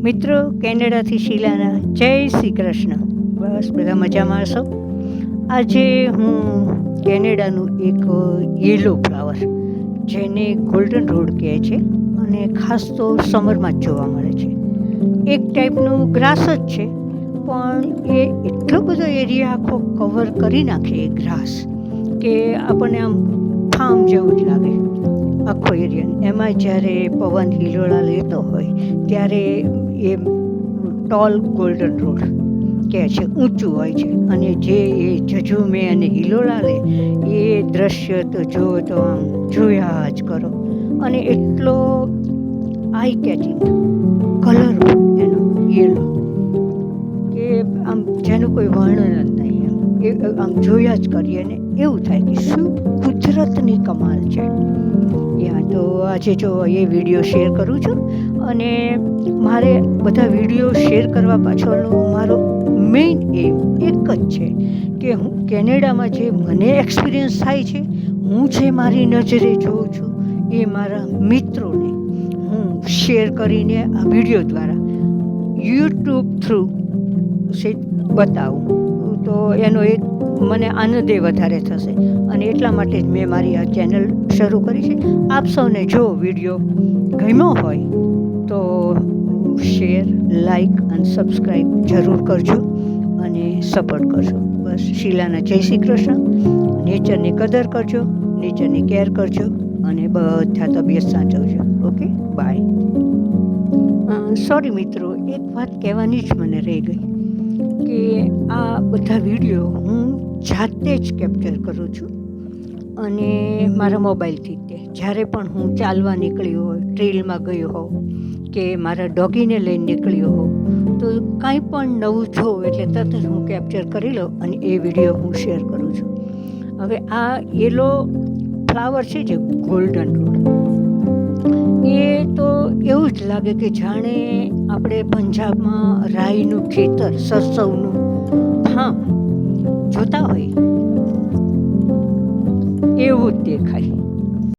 મિત્રો, કેનેડાથી શીલાના જય શ્રી કૃષ્ણ. બસ બધા મજામાં હશો. આજે હું કેનેડાનું એક યેલો ફ્લાવર જેને ગોલ્ડન રોડ કહે છે અને ખાસ તો સમરમાં જ જોવા મળે છે. એક ટાઈપનું ગ્રાસ જ છે, પણ એ એટલો બધો એરિયા આખો કવર કરી નાખે એ ગ્રાસ કે આપણને આમ ફાર્મ જેવું જ લાગે આખો એરિયા. એમાં જ્યારે પવન હિલોળા લેતો હોય ત્યારે એ ટોલ ગોલ્ડન રોડ કહે છે, ઊંચું હોય છે, અને જે એ ઝઝુમે અને હિલોળા લે એ દ્રશ્ય તો જુઓ તો આમ જોયા જ કરો. અને એટલો આઈ કેચિંગ કલર એનો યેલો કે આમ જેનું કોઈ વર્ણન જ નહીં. એ આમ જોયા જ કરીએ ને એવું થાય કે શું કુદરતની કમાલ છે. તો આજે જો એ વિડીયો શેર કરું છું, અને મારે બધા વિડીયો શેર કરવા પાછળનો મારો મેઇન એમ એક જ છે કે હું કેનેડામાં જે મને એક્સપિરિયન્સ થાય છે, હું જે મારી નજરે જોઉં છું, એ મારા મિત્રોને હું શેર કરીને આ વિડીયો દ્વારા યુટ્યુબ થ્રુ બતાવું તો એનો એક મને આનંદ વધારે થશે. અને એટલા માટે જ મેં મારી આ ચેનલ શરૂ કરી છે. આપ સૌને જો વિડીયો ગમ્યો હોય તો શેર, લાઈક અને સબસ્ક્રાઈબ જરૂર કરજો અને સપોર્ટ કરજો. બસ શીલાના જય શ્રી કૃષ્ણ. નેચરની કદર કરજો, નેચરની કેર કરજો અને બધા તબિયત સાચવજો. Okay, by. સોરી મિત્રો, એક વાત કહેવાની જ મને રહી ગઈ કે આ બધા વિડીયો હું જાતે જ કેપ્ચર કરું છું અને મારા મોબાઈલથી તે જ્યારે પણ હું ચાલવા નીકળી હોય, ટ્રેલમાં ગયો હોઉં કે મારા ડોગીને લઈને નીકળ્યો હોઉં તો કાંઈ પણ નવું જોઉં એટલે તરત જ હું કેપ્ચર કરી લઉં અને એ વિડીયો હું શેર કરું છું. હવે આ યેલો ફ્લાવર છે જે ગોલ્ડન રોડ, એ તો એવું જ લાગે કે જાણે આપણે પંજાબમાં રાઈનું ખેતર, સરસવનું ફાર્મ જોતા હોય એવું જ દેખાય.